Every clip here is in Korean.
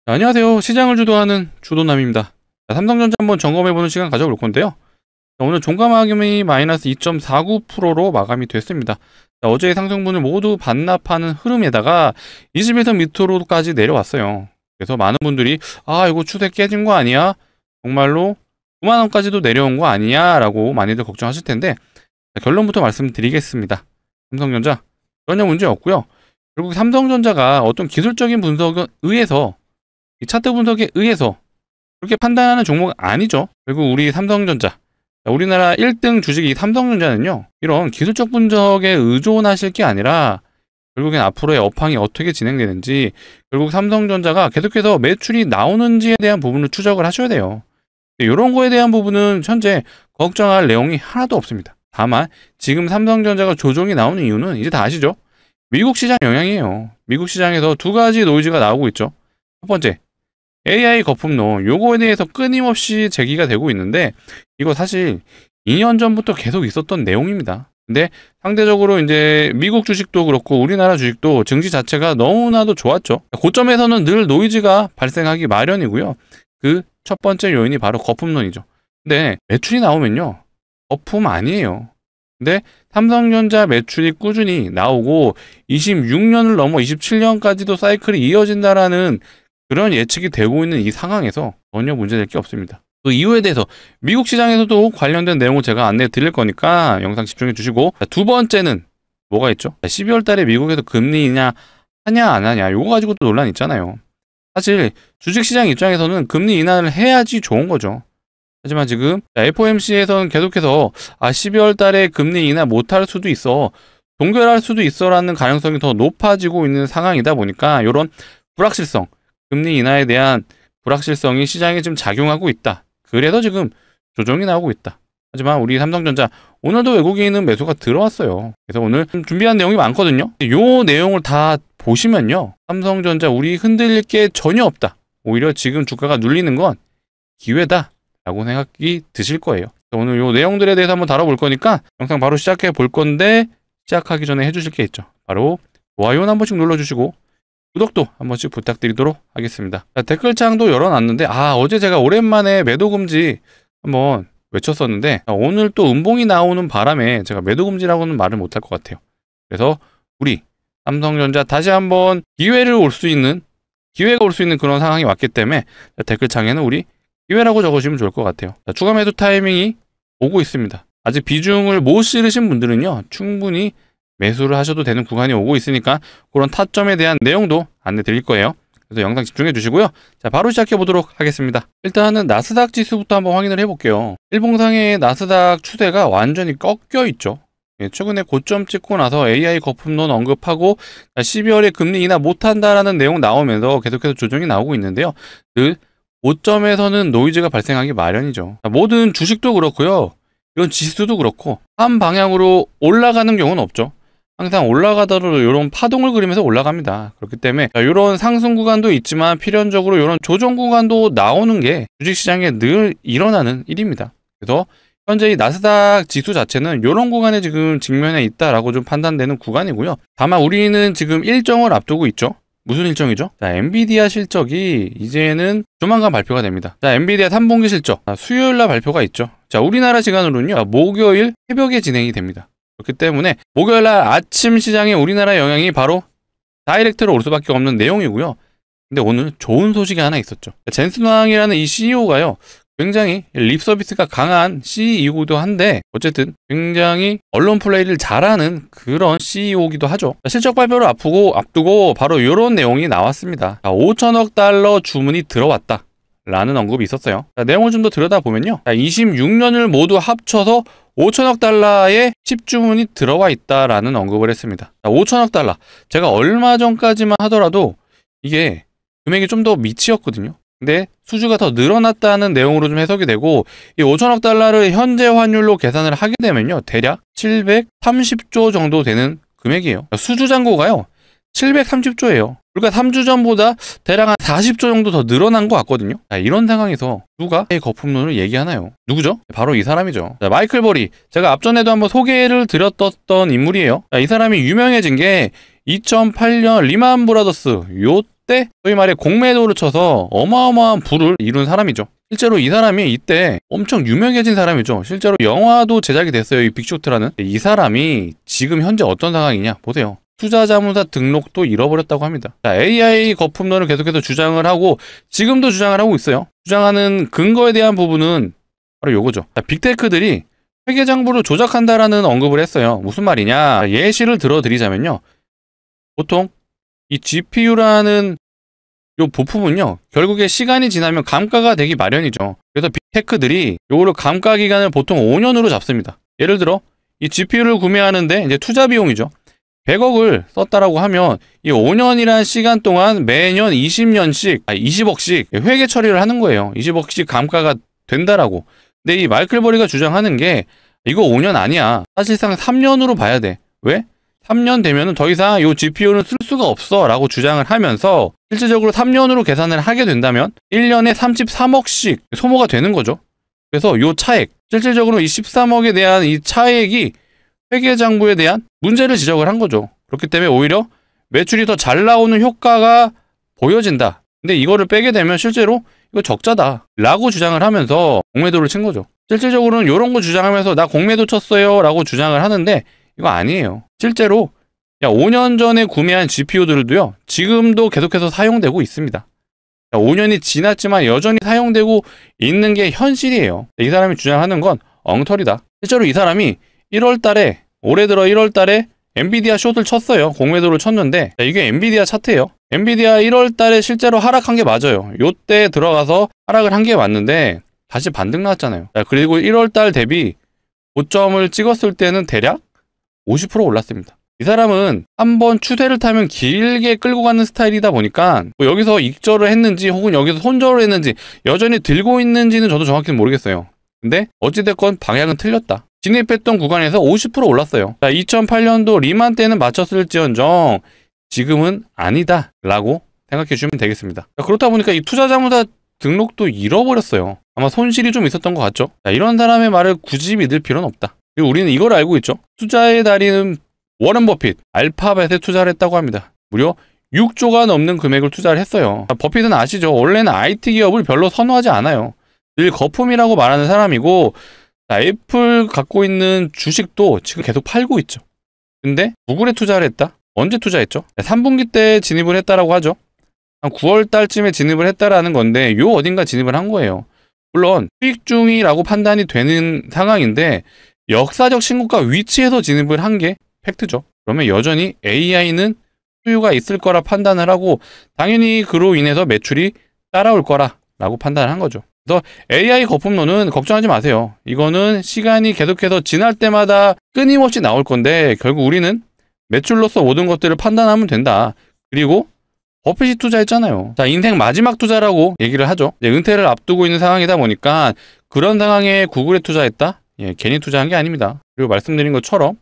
안녕하세요. 시장을 주도하는 주도남입니다. 삼성전자 한번 점검해보는 시간 가져볼 건데요. 오늘 종가마감이 마이너스 2.49%로 마감이 됐습니다. 어제의 상승분을 모두 반납하는 흐름에다가 21선 밑으로까지 내려왔어요. 그래서 많은 분들이 이거 추세 깨진 거 아니야? 정말로 9만원까지도 내려온 거 아니야? 라고 많이들 걱정하실 텐데, 결론부터 말씀드리겠습니다. 삼성전자 전혀 문제 없고요. 결국 삼성전자가 어떤 기술적인 분석에 의해서, 이 차트 분석에 의해서 그렇게 판단하는 종목은 아니죠. 결국 우리 삼성전자, 우리나라 1등 주식이 삼성전자는요, 이런 기술적 분석에 의존하실 게 아니라 결국엔 앞으로의 업황이 어떻게 진행되는지, 결국 삼성전자가 계속해서 매출이 나오는지에 대한 부분을 추적을 하셔야 돼요. 이런 거에 대한 부분은 현재 걱정할 내용이 하나도 없습니다. 다만 지금 삼성전자가 조정이 나오는 이유는 이제 다 아시죠? 미국 시장 영향이에요. 미국 시장에서 두 가지 노이즈가 나오고 있죠. 첫 번째, AI 거품론, 요거에 대해서 끊임없이 제기가 되고 있는데, 이거 사실 2년 전부터 계속 있었던 내용입니다. 근데 상대적으로 이제 미국 주식도 그렇고 우리나라 주식도 증시 자체가 너무나도 좋았죠. 고점에서는 늘 노이즈가 발생하기 마련이고요. 그 첫 번째 요인이 바로 거품론이죠. 근데 매출이 나오면요, 거품 아니에요. 근데 삼성전자 매출이 꾸준히 나오고 26년을 넘어 27년까지도 사이클이 이어진다라는 그런 예측이 되고 있는 이 상황에서 전혀 문제될 게 없습니다. 그 이유에 대해서 미국 시장에서도 관련된 내용을 제가 안내해 드릴 거니까 영상 집중해 주시고, 두 번째는 뭐가 있죠? 12월 달에 미국에서 금리 인하 하냐 안 하냐, 요거 가지고도 논란이 있잖아요. 사실 주식시장 입장에서는 금리 인하를 해야지 좋은 거죠. 하지만 지금 FOMC에서는 계속해서 12월 달에 금리 인하 못할 수도 있어, 동결할 수도 있어 라는 가능성이 더 높아지고 있는 상황이다 보니까 이런 불확실성, 금리 인하에 대한 불확실성이 시장에 지금 작용하고 있다. 그래서 지금 조정이 나오고 있다. 하지만 우리 삼성전자 오늘도 외국인은 매수가 들어왔어요. 그래서 오늘 준비한 내용이 많거든요. 이 내용을 다 보시면요, 삼성전자 우리 흔들릴 게 전혀 없다. 오히려 지금 주가가 눌리는 건 기회다 라고 생각이 드실 거예요. 오늘 이 내용들에 대해서 한번 다뤄볼 거니까 영상 바로 시작해 볼 건데, 시작하기 전에 해주실 게 있죠. 바로 좋아요는 한 번씩 눌러주시고 구독도 한 번씩 부탁드리도록 하겠습니다. 댓글창도 열어놨는데, 어제 제가 오랜만에 매도금지 한번 외쳤었는데, 오늘 또 음봉이 나오는 바람에 제가 매도금지라고는 말을 못할 것 같아요. 그래서 우리 삼성전자 다시 한번 기회가 올 수 있는 그런 상황이 왔기 때문에 댓글창에는 우리 기회라고 적으시면 좋을 것 같아요. 추가 매도 타이밍이 오고 있습니다. 아직 비중을 못 실으신 분들은요, 충분히 매수를 하셔도 되는 구간이 오고 있으니까 그런 타점에 대한 내용도 안내 드릴 거예요. 그래서 영상 집중해 주시고요. 자, 바로 시작해 보도록 하겠습니다. 일단은 나스닥 지수부터 한번 확인을 해볼게요. 일봉상의 나스닥 추세가 완전히 꺾여 있죠. 최근에 고점 찍고 나서 AI 거품론 언급하고 12월에 금리 인하 못한다라는 내용 나오면서 계속해서 조정이 나오고 있는데요. 늘 고점에서는 노이즈가 발생하기 마련이죠. 모든 주식도 그렇고요, 이런 지수도 그렇고 한 방향으로 올라가는 경우는 없죠. 항상 올라가더라도 이런 파동을 그리면서 올라갑니다. 그렇기 때문에 이런 상승 구간도 있지만 필연적으로 이런 조정 구간도 나오는 게 주식시장에 늘 일어나는 일입니다. 그래서 현재 이 나스닥 지수 자체는 이런 구간에 지금 직면해 있다라고 좀 판단되는 구간이고요. 다만 우리는 지금 일정을 앞두고 있죠. 무슨 일정이죠? 자, 엔비디아 실적이 이제는 조만간 발표가 됩니다. 자, 엔비디아 3분기 실적 수요일날 발표가 있죠. 자, 우리나라 시간으로는요, 목요일 새벽에 진행이 됩니다. 그렇기 때문에 목요일날 아침 시장에 우리나라 영향이 바로 다이렉트로 올 수밖에 없는 내용이고요. 근데 오늘 좋은 소식이 하나 있었죠. 젠슨 왕이라는 이 CEO가요, 굉장히 립 서비스가 강한 CEO이기도 한데 어쨌든 굉장히 언론 플레이를 잘하는 그런 CEO이기도 하죠. 실적 발표를 앞두고 바로 이런 내용이 나왔습니다. 5천억 달러 주문이 들어왔다 라는 언급이 있었어요. 내용을 좀 더 들여다보면요, 26년을 모두 합쳐서 5천억 달러의 칩 주문이 들어와 있다라는 언급을 했습니다. 5천억 달러, 제가 얼마 전까지만 하더라도 이게 금액이 좀 더 미치였거든요. 근데 수주가 더 늘어났다는 내용으로 좀 해석이 되고, 이 5천억 달러를 현재 환율로 계산을 하게 되면요, 대략 730조 정도 되는 금액이에요. 수주 잔고가요 730조예요. 그러니까 3주 전보다 대략 한 40조 정도 더 늘어난 것 같거든요. 자, 이런 상황에서 누가 이 거품론을 얘기하나요? 누구죠? 바로 이 사람이죠. 자, 마이클 버리, 제가 앞전에도 한번 소개를 드렸던 인물이에요. 자, 이 사람이 유명해진 게 2008년 리만 브라더스 요 요때 소위 말해 공매도를 쳐서 어마어마한 부를 이룬 사람이죠. 실제로 이 사람이 이때 엄청 유명해진 사람이죠. 실제로 영화도 제작이 됐어요. 이 빅쇼트라는. 이 사람이 지금 현재 어떤 상황이냐 보세요. 투자자문사 등록도 잃어버렸다고 합니다. 자, AI 거품론을 계속해서 주장을 하고 지금도 주장을 하고 있어요. 주장하는 근거에 대한 부분은 바로 요거죠. 자, 빅테크들이 회계장부를 조작한다라는 언급을 했어요. 무슨 말이냐? 예시를 들어드리자면요. 보통 이 GPU라는 요 부품은요, 결국에 시간이 지나면 감가가 되기 마련이죠. 그래서 빅테크들이 요거를 감가 기간을 보통 5년으로 잡습니다. 예를 들어 이 GPU를 구매하는데 이제 투자 비용이죠. 100억을 썼다라고 하면 이 5년이라는 시간 동안 매년 20억씩 회계 처리를 하는 거예요. 20억씩 감가가 된다라고. 근데 이 마이클 버리가 주장하는 게 이거 5년 아니야. 사실상 3년으로 봐야 돼. 왜? 3년 되면은 더 이상 이 GPU는 쓸 수가 없어 라고 주장을 하면서 실질적으로 3년으로 계산을 하게 된다면 1년에 33억씩 소모가 되는 거죠. 그래서 이 차액, 실질적으로 이 13억에 대한 이 차액이 회계장부에 대한 문제를 지적을 한 거죠. 그렇기 때문에 오히려 매출이 더 잘 나오는 효과가 보여진다. 근데 이거를 빼게 되면 실제로 이거 적자다 라고 주장을 하면서 공매도를 친 거죠. 실질적으로는 이런 거 주장하면서 나 공매도 쳤어요 라고 주장을 하는데 이거 아니에요. 실제로 5년 전에 구매한 GPU들도요 지금도 계속해서 사용되고 있습니다. 5년이 지났지만 여전히 사용되고 있는 게 현실이에요. 이 사람이 주장하는 건 엉터리다. 실제로 이 사람이 1월 달에 올해 들어 1월 달에 엔비디아 숏을 쳤어요. 공매도를 쳤는데 이게 엔비디아 차트예요. 엔비디아 1월 달에 실제로 하락한 게 맞아요. 요때 들어가서 하락을 한 게 맞는데 다시 반등 나왔잖아요. 그리고 1월 달 대비 고점을 찍었을 때는 대략 50% 올랐습니다. 이 사람은 한번 추세를 타면 길게 끌고 가는 스타일이다 보니까 뭐 여기서 익절을 했는지 혹은 여기서 손절을 했는지 여전히 들고 있는지는 저도 정확히는 모르겠어요. 근데 어찌됐건 방향은 틀렸다. 진입했던 구간에서 50% 올랐어요. 자, 2008년도 리만 때는 맞췄을지언정 지금은 아니다 라고 생각해 주시면 되겠습니다. 자, 그렇다 보니까 이 투자자문사 등록도 잃어버렸어요. 아마 손실이 좀 있었던 것 같죠. 자, 이런 사람의 말을 굳이 믿을 필요는 없다. 그리고 우리는 이걸 알고 있죠. 투자의 달인 워런 버핏, 알파벳에 투자를 했다고 합니다. 무려 6조가 넘는 금액을 투자를 했어요. 자, 버핏은 아시죠? 원래는 IT 기업을 별로 선호하지 않아요. 늘 거품이라고 말하는 사람이고 자, 애플 갖고 있는 주식도 지금 계속 팔고 있죠. 근데 구글에 투자를 했다? 언제 투자했죠? 3분기 때 진입을 했다라고 하죠. 한 9월 달쯤에 진입을 했다라는 건데 요 어딘가 진입을 한 거예요. 물론 수익 중이라고 판단이 되는 상황인데 역사적 신고가 위치에서 진입을 한 게 팩트죠. 그러면 여전히 AI는 수요가 있을 거라 판단을 하고 당연히 그로 인해서 매출이 따라올 거라고 판단을 한 거죠. 그래서 AI 거품론은 걱정하지 마세요. 이거는 시간이 계속해서 지날 때마다 끊임없이 나올 건데 결국 우리는 매출로서 모든 것들을 판단하면 된다. 그리고 버핏이 투자했잖아요. 자, 인생 마지막 투자라고 얘기를 하죠. 이제 은퇴를 앞두고 있는 상황이다 보니까 그런 상황에 구글에 투자했다? 예, 괜히 투자한 게 아닙니다. 그리고 말씀드린 것처럼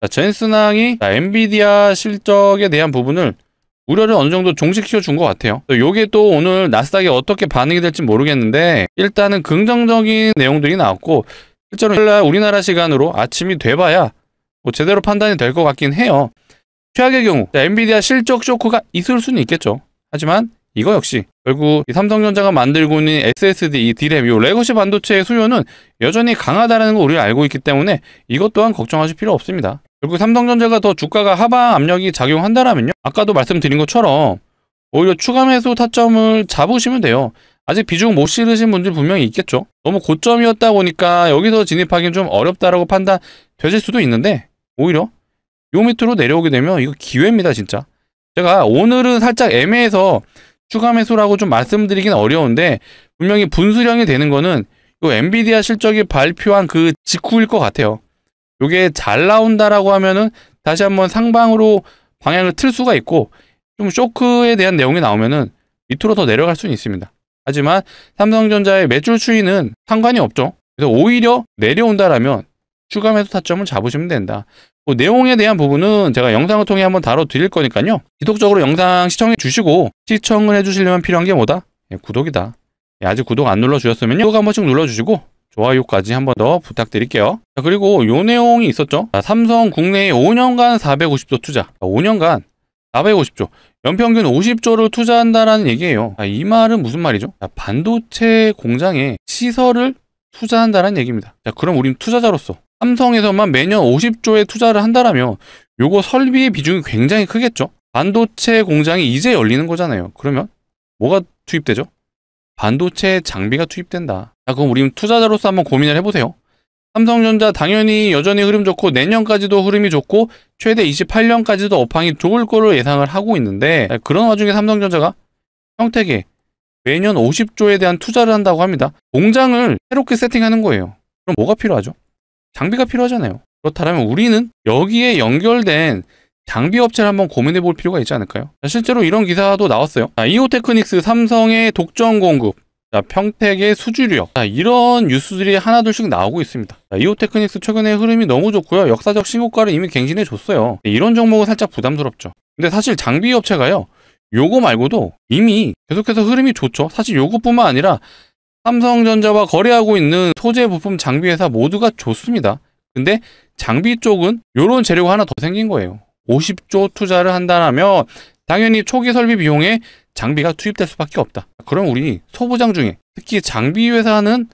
젠슨왕이 엔비디아 실적에 대한 부분을 우려를 어느 정도 종식시켜 준 것 같아요. 요게 또 오늘 나스닥에 어떻게 반응이 될지 모르겠는데 일단은 긍정적인 내용들이 나왔고 실제로 우리나라 시간으로 아침이 돼봐야 뭐 제대로 판단이 될 것 같긴 해요. 최악의 경우 엔비디아 실적 쇼크가 있을 수는 있겠죠. 하지만 이거 역시 결국 이 삼성전자가 만들고 있는 SSD, 이 D램, 이 레거시 반도체의 수요는 여전히 강하다는 거 우리가 알고 있기 때문에 이것 또한 걱정하실 필요 없습니다. 결국 삼성전자가 더 주가가 하방 압력이 작용한다라면요. 아까도 말씀드린 것처럼 오히려 추가 매수 타점을 잡으시면 돼요. 아직 비중 못 실으신 분들 분명히 있겠죠. 너무 고점이었다 보니까 여기서 진입하기는 좀 어렵다라고 판단 되실 수도 있는데 오히려 요 밑으로 내려오게 되면 이거 기회입니다, 진짜. 제가 오늘은 살짝 애매해서 추가 매수라고 좀 말씀드리긴 어려운데 분명히 분수령이 되는 거는 요 엔비디아 실적이 발표한 그 직후일 것 같아요. 요게 잘 나온다라고 하면은 다시 한번 상방으로 방향을 틀 수가 있고 좀 쇼크에 대한 내용이 나오면은 밑으로 더 내려갈 수는 있습니다. 하지만 삼성전자의 매출 추이는 상관이 없죠. 그래서 오히려 내려온다라면 추가 매수 타점을 잡으시면 된다. 그 내용에 대한 부분은 제가 영상을 통해 한번 다뤄드릴 거니까요. 지속적으로 영상 시청해 주시고 시청을 해주시려면 필요한 게 뭐다? 구독이다. 아직 구독 안 눌러주셨으면 구독 한 번씩 눌러주시고 좋아요까지 한 번 더 부탁드릴게요. 자, 그리고 요 내용이 있었죠. 자, 삼성 국내에 5년간 450조 투자. 5년간 450조. 연평균 50조를 투자한다라는 얘기예요. 이 말은 무슨 말이죠? 반도체 공장에 시설을 투자한다라는 얘기입니다. 자, 그럼 우린 투자자로서 삼성에서만 매년 50조의 투자를 한다라면 요거 설비의 비중이 굉장히 크겠죠? 반도체 공장이 이제 열리는 거잖아요. 그러면 뭐가 투입되죠? 반도체 장비가 투입된다. 자, 그럼 우린 투자자로서 한번 고민을 해보세요. 삼성전자 당연히 여전히 흐름 좋고 내년까지도 흐름이 좋고 최대 28년까지도 업황이 좋을 거로 예상을 하고 있는데, 그런 와중에 삼성전자가 평택에 매년 50조에 대한 투자를 한다고 합니다. 공장을 새롭게 세팅하는 거예요. 그럼 뭐가 필요하죠? 장비가 필요하잖아요. 그렇다면 우리는 여기에 연결된 장비 업체를 한번 고민해 볼 필요가 있지 않을까요? 실제로 이런 기사도 나왔어요. 이오테크닉스, 삼성의 독점 공급, 평택의 수주력, 이런 뉴스들이 하나둘씩 나오고 있습니다. 이오테크닉스 최근에 흐름이 너무 좋고요. 역사적 신고가를 이미 갱신해 줬어요. 이런 종목은 살짝 부담스럽죠. 근데 사실 장비 업체가요, 요거 말고도 이미 계속해서 흐름이 좋죠. 사실 요것뿐만 아니라 삼성전자와 거래하고 있는 소재 부품 장비 회사 모두가 좋습니다. 근데 장비 쪽은 요런 재료가 하나 더 생긴 거예요. 50조 투자를 한다면 당연히 초기 설비 비용에 장비가 투입될 수밖에 없다. 그럼 우리 소부장 중에 특히 장비 회사는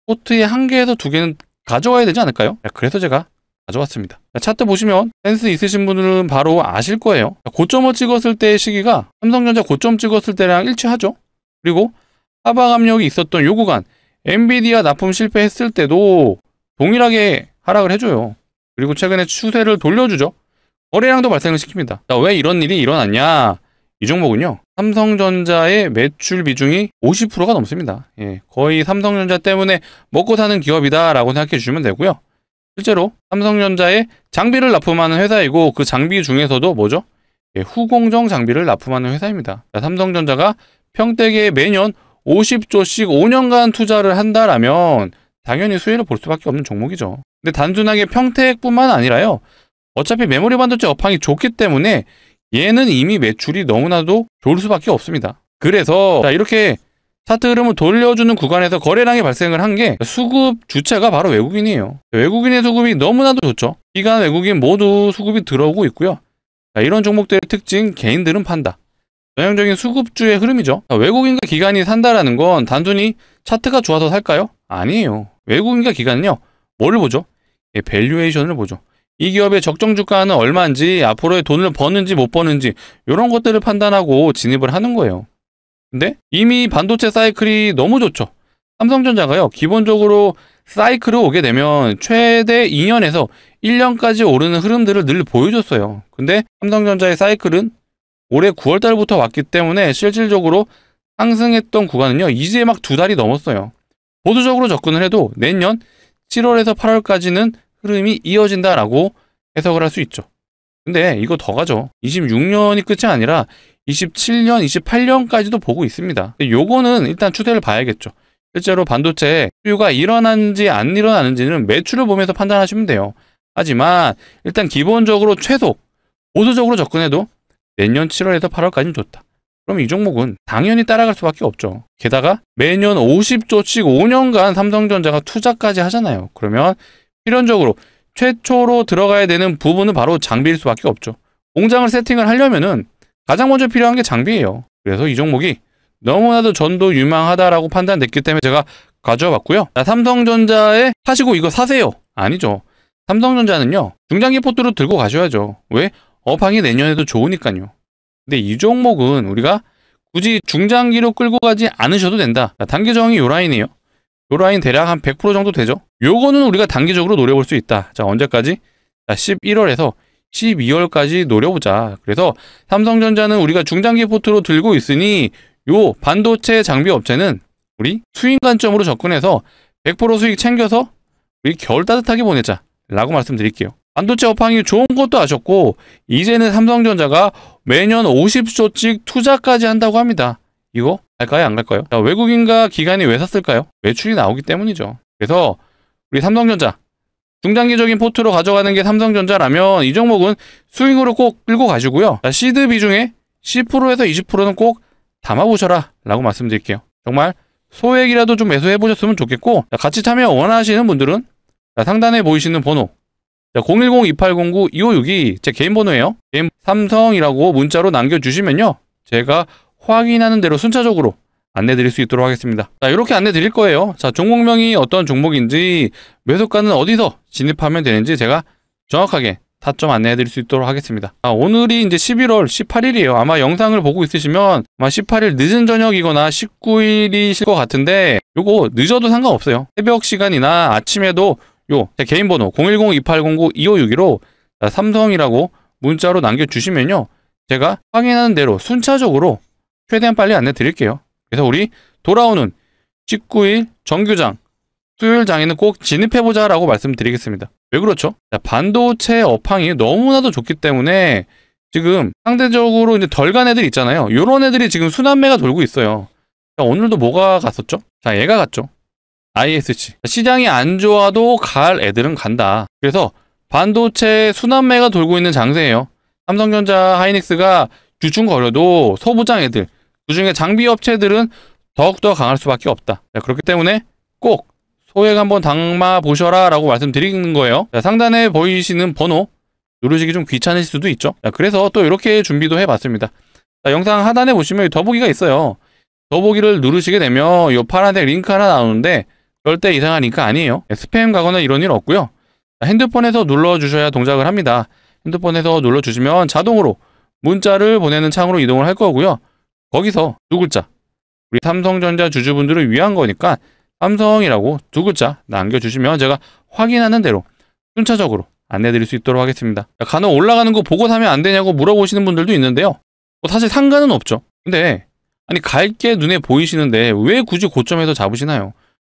포트에 1개에서 2개는 가져와야 되지 않을까요? 그래서 제가 가져왔습니다. 차트 보시면 센스 있으신 분들은 바로 아실 거예요. 고점을 찍었을 때의 시기가 삼성전자 고점 찍었을 때랑 일치하죠. 그리고 하방 압력이 있었던 요 구간, 엔비디아 납품 실패했을 때도 동일하게 하락을 해줘요. 그리고 최근에 추세를 돌려주죠. 거래량도 발생을 시킵니다. 왜 이런 일이 일어났냐? 이 종목은요, 삼성전자의 매출 비중이 50%가 넘습니다. 거의 삼성전자 때문에 먹고 사는 기업이다 라고 생각해 주시면 되고요. 실제로 삼성전자에 장비를 납품하는 회사이고, 그 장비 중에서도 뭐죠? 후공정 장비를 납품하는 회사입니다. 삼성전자가 평택에 매년 50조씩 5년간 투자를 한다라면 당연히 수혜를 볼 수밖에 없는 종목이죠. 근데 단순하게 평택뿐만 아니라요, 어차피 메모리 반도체 업황이 좋기 때문에 얘는 이미 매출이 너무나도 좋을 수밖에 없습니다. 그래서 이렇게 차트 흐름을 돌려주는 구간에서 거래량이 발생을 한 게 수급 주체가 바로 외국인이에요. 외국인의 수급이 너무나도 좋죠. 기관 외국인 모두 수급이 들어오고 있고요. 이런 종목들의 특징, 개인들은 판다. 전형적인 수급주의 흐름이죠. 외국인과 기관이 산다라는 건 단순히 차트가 좋아서 살까요? 아니에요. 외국인과 기관은요, 뭐를 보죠? 밸류에이션을 보죠. 이 기업의 적정 주가는 얼마인지, 앞으로의 돈을 버는지 못 버는지 이런 것들을 판단하고 진입을 하는 거예요. 근데 이미 반도체 사이클이 너무 좋죠. 삼성전자가요, 기본적으로 사이클을 오게 되면 최대 2년에서 1년까지 오르는 흐름들을 늘 보여줬어요. 근데 삼성전자의 사이클은 올해 9월달부터 왔기 때문에 실질적으로 상승했던 구간은요, 이제 막 2달이 넘었어요. 보수적으로 접근을 해도 내년 7월에서 8월까지는 흐름이 이어진다라고 해석을 할 수 있죠. 근데 이거 더 가죠. 26년이 끝이 아니라 27년, 28년까지도 보고 있습니다. 요거는 일단 추세를 봐야겠죠. 실제로 반도체 수요가 일어나는지 안 일어나는지는 매출을 보면서 판단하시면 돼요. 하지만 일단 기본적으로 최소 보수적으로 접근해도 내년 7월에서 8월까지는 좋다. 그럼 이 종목은 당연히 따라갈 수밖에 없죠. 게다가 매년 50조씩 5년간 삼성전자가 투자까지 하잖아요. 그러면 필연적으로 최초로 들어가야 되는 부분은 바로 장비일 수밖에 없죠. 공장을 세팅을 하려면은 가장 먼저 필요한 게 장비예요. 그래서 이 종목이 너무나도 전도 유망하다라고 판단됐기 때문에 제가 가져와 봤고요. 삼성전자에 사시고 이거 사세요. 아니죠. 삼성전자는요, 중장기 포트로 들고 가셔야죠. 왜? 업황이 내년에도 좋으니까요. 근데 이 종목은 우리가 굳이 중장기로 끌고 가지 않으셔도 된다. 단기 저항이 요 라인이에요. 요 라인 대략 한 100% 정도 되죠. 요거는 우리가 단기적으로 노려볼 수 있다. 자, 언제까지? 자, 11월에서 12월까지 노려보자. 그래서 삼성전자는 우리가 중장기 포트로 들고 있으니 요 반도체 장비 업체는 우리 수익 관점으로 접근해서 100% 수익 챙겨서 우리 겨울 따뜻하게 보내자 라고 말씀드릴게요. 반도체 업황이 좋은 것도 아셨고, 이제는 삼성전자가 매년 50조씩 투자까지 한다고 합니다. 이거 갈까요? 안 갈까요? 자, 외국인과 기관이 왜 샀을까요? 매출이 나오기 때문이죠. 그래서 우리 삼성전자 중장기적인 포트로 가져가는 게 삼성전자라면 이 종목은 스윙으로 꼭 끌고 가시고요. 자, 시드 비중에 10%에서 20%는 꼭 담아보셔라 라고 말씀드릴게요. 정말 소액이라도 좀 매수해 보셨으면 좋겠고, 자, 같이 참여 원하시는 분들은 자, 상단에 보이시는 번호 자, 010-2809-2562 제 개인 번호예요. 개인 삼성이라고 문자로 남겨주시면요, 제가 확인하는 대로 순차적으로 안내 드릴 수 있도록 하겠습니다. 자, 이렇게 안내 드릴 거예요. 자, 종목명이 어떤 종목인지, 매수가는 어디서 진입하면 되는지 제가 정확하게 타점 안내해 드릴 수 있도록 하겠습니다. 오늘이 이제 11월 18일이에요. 아마 영상을 보고 있으시면 아마 18일 늦은 저녁이거나 19일이실 것 같은데, 요거 늦어도 상관없어요. 새벽 시간이나 아침에도 제 개인 번호 010-2809-2562로 삼성이라고 문자로 남겨주시면요, 제가 확인하는 대로 순차적으로 최대한 빨리 안내 드릴게요. 그래서 우리 돌아오는 19일 정규장 수요일 장에는 꼭 진입해보자 라고 말씀드리겠습니다. 왜 그렇죠? 자, 반도체 업황이 너무나도 좋기 때문에 지금 상대적으로 이제 덜 간 애들 있잖아요. 요런 애들이 지금 순환매가 돌고 있어요. 자, 오늘도 뭐가 갔었죠? 자, 얘가 갔죠. ISC. 시장이 안 좋아도 갈 애들은 간다. 그래서 반도체 순환매가 돌고 있는 장세예요. 삼성전자, 하이닉스가 주춤거려도 소부장 애들, 그중에 장비 업체들은 더욱더 강할 수밖에 없다. 자, 그렇기 때문에 꼭 소액 한번 담아 보셔라 라고 말씀드리는 거예요. 자, 상단에 보이시는 번호 누르시기 좀 귀찮으실 수도 있죠. 자, 그래서 또 이렇게 준비도 해봤습니다. 자, 영상 하단에 보시면 더보기가 있어요. 더보기를 누르시게 되면 이 파란색 링크 하나 나오는데 절대 이상한 링크 아니에요. 스팸 가거나 이런 일 없고요. 자, 핸드폰에서 눌러주셔야 동작을 합니다. 핸드폰에서 눌러주시면 자동으로 문자를 보내는 창으로 이동을 할 거고요. 거기서 두 글자, 우리 삼성전자 주주분들을 위한 거니까 삼성이라고 두 글자 남겨주시면 제가 확인하는 대로 순차적으로 안내 드릴 수 있도록 하겠습니다. 간혹 올라가는 거 보고 사면 안 되냐고 물어보시는 분들도 있는데요, 사실 상관은 없죠. 근데 아니, 갈 게 눈에 보이시는데 왜 굳이 고점에서 잡으시나요?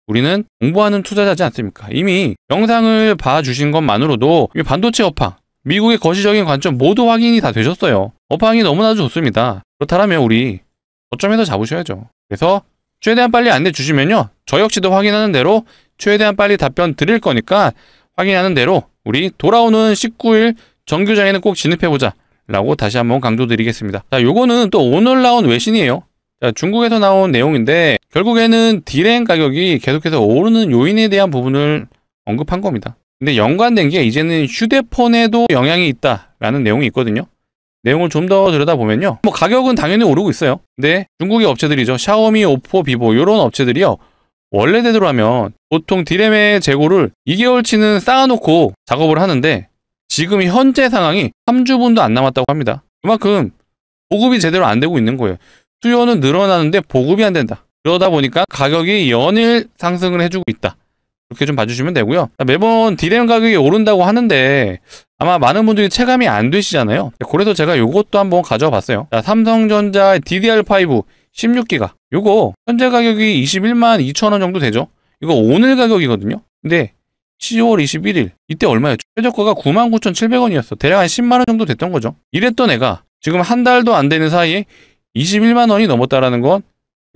우리는 공부하는 투자자지 않습니까? 이미 영상을 봐주신 것만으로도 반도체 업황, 미국의 거시적인 관점 모두 확인이 다 되셨어요. 업황이 너무나도 좋습니다. 그렇다면 우리 고점에서 잡으셔야죠. 그래서 최대한 빨리 안내 주시면요, 저 역시도 확인하는 대로 최대한 빨리 답변 드릴 거니까 확인하는 대로 우리 돌아오는 19일 정규장에는 꼭 진입해보자 라고 다시 한번 강조드리겠습니다. 자, 요거는 또 오늘 나온 외신이에요. 자, 중국에서 나온 내용인데 결국에는 디램 가격이 계속해서 오르는 요인에 대한 부분을 언급한 겁니다. 근데 연관된 게 이제는 휴대폰에도 영향이 있다라는 내용이 있거든요. 내용을 좀 더 들여다보면요, 뭐 가격은 당연히 오르고 있어요. 근데 중국의 업체들이죠, 샤오미, 오포, 비보 이런 업체들이요, 원래대로 하면 보통 디램의 재고를 2개월치는 쌓아놓고 작업을 하는데 지금 현재 상황이 3주분도 안 남았다고 합니다. 그만큼 보급이 제대로 안 되고 있는 거예요. 수요는 늘어나는데 보급이 안 된다. 그러다 보니까 가격이 연일 상승을 해주고 있다. 그렇게 좀 봐주시면 되고요. 매번 디램 가격이 오른다고 하는데 아마 많은 분들이 체감이 안 되시잖아요. 그래서 제가 요것도 한번 가져와 봤어요. 자, 삼성전자 DDR5 16기가 요거 현재 가격이 21만 2천원 정도 되죠. 이거 오늘 가격이거든요. 근데 10월 21일 이때 얼마였죠? 최저가가 99,700원이었어. 대략 한 10만원 정도 됐던 거죠. 이랬던 애가 지금 한 달도 안 되는 사이에 21만원이 넘었다라는 건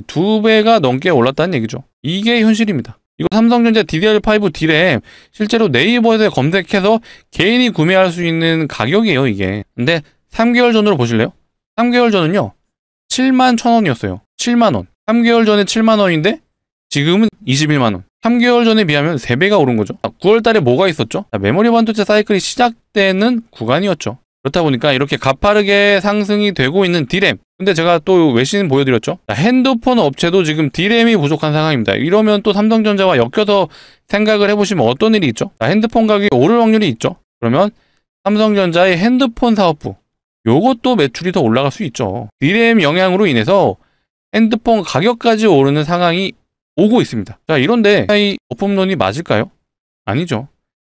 2배가 넘게 올랐다는 얘기죠. 이게 현실입니다. 이거 삼성전자 DDR5 디램 실제로 네이버에서 검색해서 개인이 구매할 수 있는 가격이에요, 이게. 근데 3개월 전으로 보실래요? 3개월 전은요 7만 1,000원이었어요. 7만원. 3개월 전에 7만원인데 지금은 21만원. 3개월 전에 비하면 3배가 오른 거죠. 9월 달에 뭐가 있었죠? 메모리 반도체 사이클이 시작되는 구간이었죠. 그렇다 보니까 이렇게 가파르게 상승이 되고 있는 디램. 근데 제가 또 외신 보여드렸죠. 핸드폰 업체도 지금 디램이 부족한 상황입니다. 이러면 또 삼성전자와 엮여서 생각을 해보시면 어떤 일이 있죠? 핸드폰 가격이 오를 확률이 있죠. 그러면 삼성전자의 핸드폰 사업부, 요것도 매출이 더 올라갈 수 있죠. 디램 영향으로 인해서 핸드폰 가격까지 오르는 상황이 오고 있습니다. 자, 이런데 이 거품론이 맞을까요? 아니죠.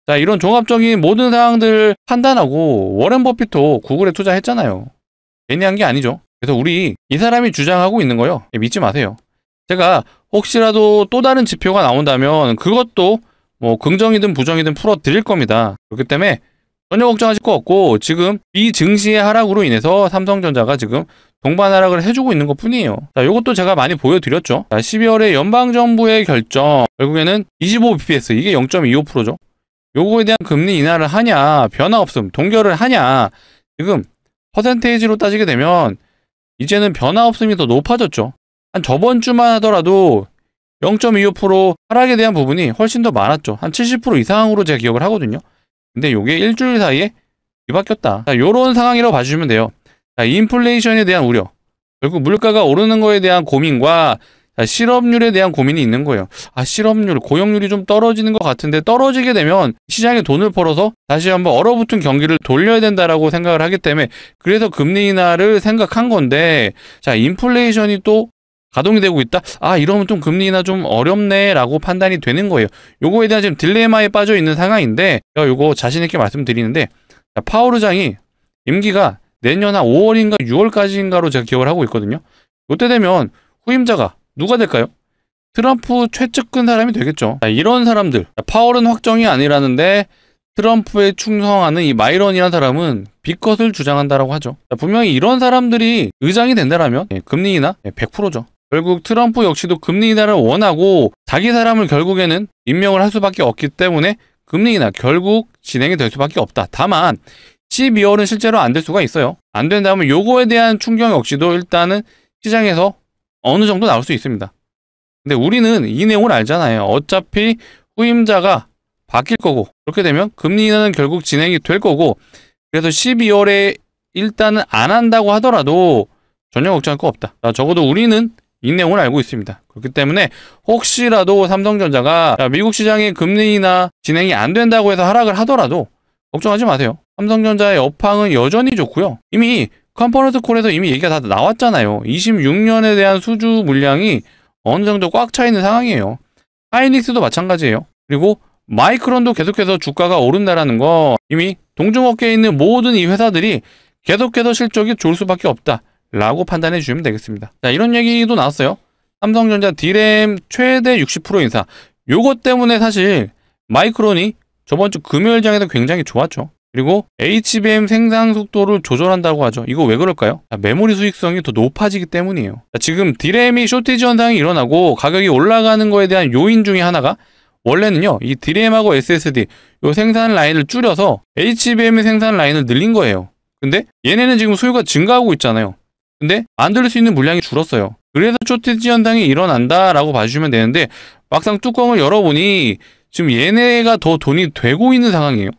자, 이런 종합적인 모든 상황들을 판단하고 워렌 버핏도 구글에 투자했잖아요. 괜히 한 게 아니죠. 그래서 우리 이 사람이 주장하고 있는 거요, 믿지 마세요. 제가 혹시라도 또 다른 지표가 나온다면 그것도 뭐 긍정이든 부정이든 풀어 드릴 겁니다. 그렇기 때문에 전혀 걱정하실 거 없고, 지금 비증시의 하락으로 인해서 삼성전자가 지금 동반 하락을 해주고 있는 것 뿐이에요. 자, 요것도 제가 많이 보여드렸죠. 자, 12월에 연방정부의 결정, 결국에는 25bps, 이게 0.25%죠. 요거에 대한 금리 인하를 하냐, 변화 없음, 동결을 하냐. 지금 퍼센테이지로 따지게 되면 이제는 변화 없음이 더 높아졌죠. 한 저번 주만 하더라도 0.25% 하락에 대한 부분이 훨씬 더 많았죠. 한 70% 이상으로 제가 기억을 하거든요. 근데 요게 일주일 사이에 뒤바뀌었다. 자, 요런 상황이라고 봐주시면 돼요. 자, 인플레이션에 대한 우려, 결국 물가가 오르는 거에 대한 고민과 실업률에 대한 고민이 있는 거예요. 실업률, 고용률이 좀 떨어지는 것 같은데 떨어지게 되면 시장에 돈을 벌어서 다시 한번 얼어붙은 경기를 돌려야 된다라고 생각을 하기 때문에 그래서 금리 인하를 생각한 건데, 자, 인플레이션이 또 가동이 되고 있다? 이러면 좀 금리 인하 좀 어렵네 라고 판단이 되는 거예요. 요거에 대한 지금 딜레마에 빠져 있는 상황인데, 제가 요거 자신있게 말씀드리는데, 자, 파월 의장이 임기가 내년 한 5월인가 6월까지인가로 제가 기억을 하고 있거든요. 이때 되면 후임자가 누가 될까요? 트럼프 최측근 사람이 되겠죠. 자, 이런 사람들, 파월은 확정이 아니라는데 트럼프에 충성하는 이 마이런이라는 사람은 비컷을 주장한다라고 하죠. 자, 분명히 이런 사람들이 의장이 된다라면 금리 인하 100%죠. 결국 트럼프 역시도 금리 인하를 원하고 자기 사람을 결국에는 임명을 할 수밖에 없기 때문에 금리 인하 결국 진행이 될 수밖에 없다. 다만 12월은 실제로 안 될 수가 있어요. 안 된다면 요거에 대한 충격 역시도 일단은 시장에서 어느 정도 나올 수 있습니다. 근데 우리는 이 내용을 알잖아요. 어차피 후임자가 바뀔 거고, 그렇게 되면 금리 인하는 결국 진행이 될 거고, 그래서 12월에 일단은 안 한다고 하더라도 전혀 걱정할 거 없다. 적어도 우리는 이 내용을 알고 있습니다. 그렇기 때문에 혹시라도 삼성전자가 미국 시장의 금리 인하 진행이 안 된다고 해서 하락을 하더라도 걱정하지 마세요. 삼성전자의 업황은 여전히 좋고요. 이미 컨퍼런스 콜에서 이미 얘기가 다 나왔잖아요. 26년에 대한 수주 물량이 어느 정도 꽉 차 있는 상황이에요. 하이닉스도 마찬가지예요. 그리고 마이크론도 계속해서 주가가 오른다라는 거, 이미 동종업계에 있는 모든 이 회사들이 계속해서 실적이 좋을 수밖에 없다 라고 판단해 주시면 되겠습니다. 자, 이런 얘기도 나왔어요. 삼성전자 D램 최대 60% 인사. 요것 때문에 사실 마이크론이 저번 주 금요일장에도 굉장히 좋았죠. 그리고 HBM 생산 속도를 조절한다고 하죠. 이거 왜 그럴까요? 메모리 수익성이 더 높아지기 때문이에요. 지금 D램이 쇼티지 현상이 일어나고 가격이 올라가는 거에 대한 요인 중에 하나가, 원래는요, 이 D램하고 SSD 요 생산 라인을 줄여서 HBM 생산 라인을 늘린 거예요. 근데 얘네는 지금 수요가 증가하고 있잖아요. 근데 만들 수 있는 물량이 줄었어요. 그래서 쇼티지 현상이 일어난다라고 봐주시면 되는데, 막상 뚜껑을 열어보니 지금 얘네가 더 돈이 되고 있는 상황이에요.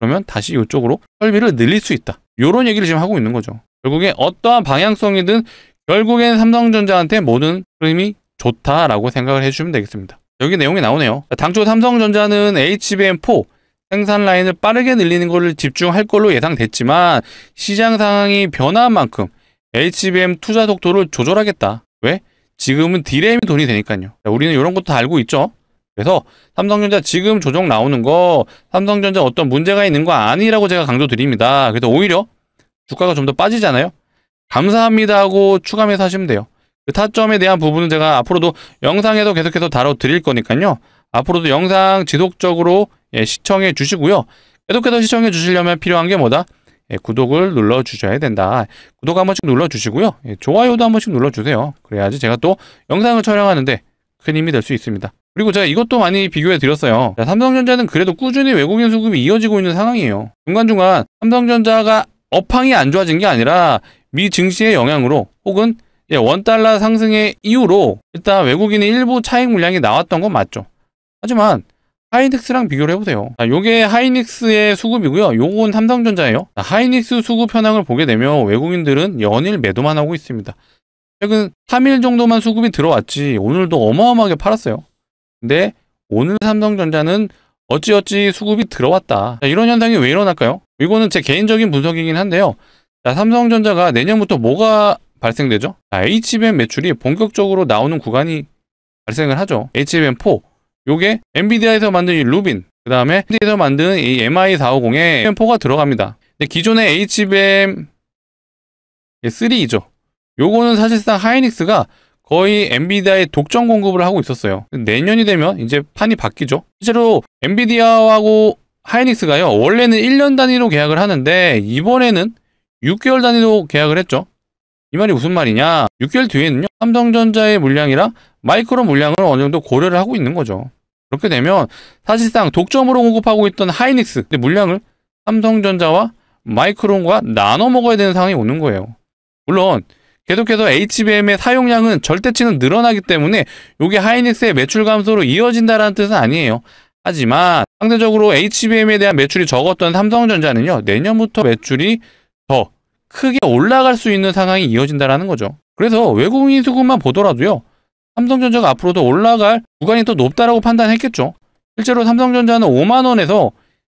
그러면 다시 이쪽으로 설비를 늘릴 수 있다. 이런 얘기를 지금 하고 있는 거죠. 결국에 어떠한 방향성이든 결국엔 삼성전자한테 모든 흐름이 좋다라고 생각을 해주시면 되겠습니다. 여기 내용이 나오네요. 당초 삼성전자는 HBM4 생산 라인을 빠르게 늘리는 것을 집중할 걸로 예상됐지만 시장 상황이 변한 만큼 HBM 투자 속도를 조절하겠다. 왜? 지금은 D램이 돈이 되니까요. 우리는 이런 것도 다 알고 있죠. 그래서 삼성전자 지금 조정 나오는 거 삼성전자 어떤 문제가 있는 거 아니라고 제가 강조드립니다. 그래서 오히려 주가가 좀 더 빠지잖아요. 감사합니다 하고 추가해서 하시면 돼요. 그 타점에 대한 부분은 제가 앞으로도 영상에도 계속해서 다뤄드릴 거니까요. 앞으로도 영상 지속적으로 시청해 주시고요. 계속해서 시청해 주시려면 필요한 게 뭐다? 구독을 눌러주셔야 된다. 구독 한 번씩 눌러주시고요. 좋아요도 한 번씩 눌러주세요. 그래야지 제가 또 영상을 촬영하는데 큰 힘이 될 수 있습니다. 그리고 제가 이것도 많이 비교해 드렸어요. 자, 삼성전자는 그래도 꾸준히 외국인 수급이 이어지고 있는 상황이에요. 중간중간 삼성전자가 업황이 안 좋아진 게 아니라 미 증시의 영향으로 혹은 원달러 상승의 이유로 일단 외국인의 일부 차익 물량이 나왔던 건 맞죠. 하지만 하이닉스랑 비교를 해보세요. 자, 요게 하이닉스의 수급이고요. 요건 삼성전자예요. 자, 하이닉스 수급 현황을 보게 되면 외국인들은 연일 매도만 하고 있습니다. 최근 3일 정도만 수급이 들어왔지 오늘도 어마어마하게 팔았어요. 근데 오늘 삼성전자는 어찌어찌 수급이 들어왔다. 자, 이런 현상이 왜 일어날까요? 이거는 제 개인적인 분석이긴 한데요. 자, 삼성전자가 내년부터 뭐가 발생되죠? 자, HBM 매출이 본격적으로 나오는 구간이 발생을 하죠. HBM4. 요게 엔비디아에서 만든 이 루빈, 그 다음에 엔비디아에서 만든 이 MI450에 HBM4가 들어갑니다. 근데 기존의 HBM3이죠. 요거는 사실상 하이닉스가 거의 엔비디아에 독점 공급을 하고 있었어요. 내년이 되면 이제 판이 바뀌죠. 실제로 엔비디아하고 하이닉스가요, 원래는 1년 단위로 계약을 하는데 이번에는 6개월 단위로 계약을 했죠. 이 말이 무슨 말이냐? 6개월 뒤에는요, 삼성전자의 물량이랑 마이크론 물량을 어느 정도 고려를 하고 있는 거죠. 그렇게 되면 사실상 독점으로 공급하고 있던 하이닉스 물량을 삼성전자와 마이크론과 나눠 먹어야 되는 상황이 오는 거예요. 물론 계속해서 HBM의 사용량은 절대치는 늘어나기 때문에 이게 하이닉스의 매출 감소로 이어진다는 뜻은 아니에요. 하지만 상대적으로 HBM에 대한 매출이 적었던 삼성전자는요, 내년부터 매출이 더 크게 올라갈 수 있는 상황이 이어진다는 거죠. 그래서 외국인 수급만 보더라도요, 삼성전자가 앞으로도 올라갈 구간이 더 높다라고 판단했겠죠. 실제로 삼성전자는 5만원에서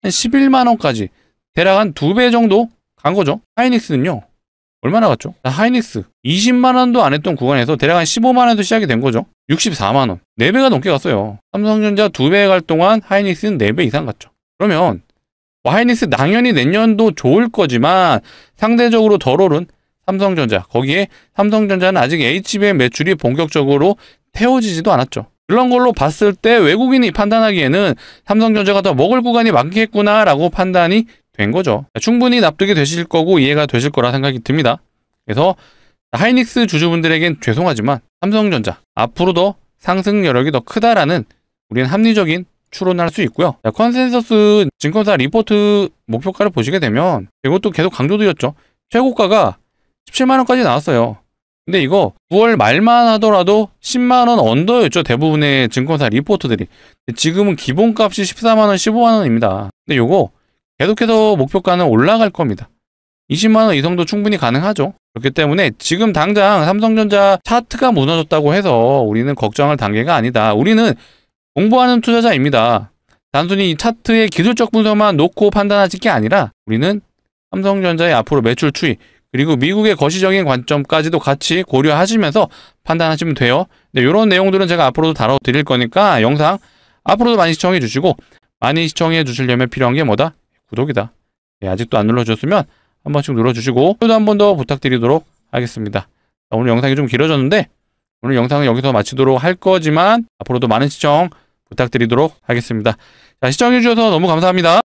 한 11만원까지 대략 한 2배 정도 간 거죠. 하이닉스는요, 얼마나 갔죠? 하이닉스 20만원도 안 했던 구간에서 대략 한 15만원에서 시작이 된 거죠. 64만원. 4배가 넘게 갔어요. 삼성전자 2배 갈 동안 하이닉스는 4배 이상 갔죠. 그러면 하이닉스 당연히 내년도 좋을 거지만 상대적으로 덜 오른 삼성전자, 거기에 삼성전자는 아직 HBM 매출이 본격적으로 태워지지도 않았죠. 그런 걸로 봤을 때 외국인이 판단하기에는 삼성전자가 더 먹을 구간이 많겠구나라고 판단이 된 거죠. 충분히 납득이 되실 거고 이해가 되실 거라 생각이 듭니다. 그래서 하이닉스 주주분들에겐 죄송하지만 삼성전자 앞으로도 상승 여력이 더 크다라는 우리는 합리적인 추론할 수 있고요. 컨센서스 증권사 리포트 목표가를 보시게 되면 이것도 계속 강조드렸죠. 최고가가 17만원까지 나왔어요. 근데 이거 9월 말만 하더라도 10만원 언더였죠. 대부분의 증권사 리포트들이. 지금은 기본값이 14만원, 15만원입니다. 근데 요거 계속해서 목표가는 올라갈 겁니다. 20만원 이상도 충분히 가능하죠. 그렇기 때문에 지금 당장 삼성전자 차트가 무너졌다고 해서 우리는 걱정할 단계가 아니다. 우리는 공부하는 투자자입니다. 단순히 이 차트의 기술적 분석만 놓고 판단하실 게 아니라 우리는 삼성전자의 앞으로 매출 추이 그리고 미국의 거시적인 관점까지도 같이 고려하시면서 판단하시면 돼요. 네, 이런 내용들은 제가 앞으로도 다뤄드릴 거니까 영상 앞으로도 많이 시청해 주시고 많이 시청해 주시려면 필요한 게 뭐다? 구독이다. 네, 아직도 안 눌러주셨으면 한 번씩 눌러주시고 또 한 번 더 부탁드리도록 하겠습니다. 오늘 영상이 좀 길어졌는데 오늘 영상은 여기서 마치도록 할 거지만 앞으로도 많은 시청 부탁드리도록 하겠습니다. 자, 시청해주셔서 너무 감사합니다.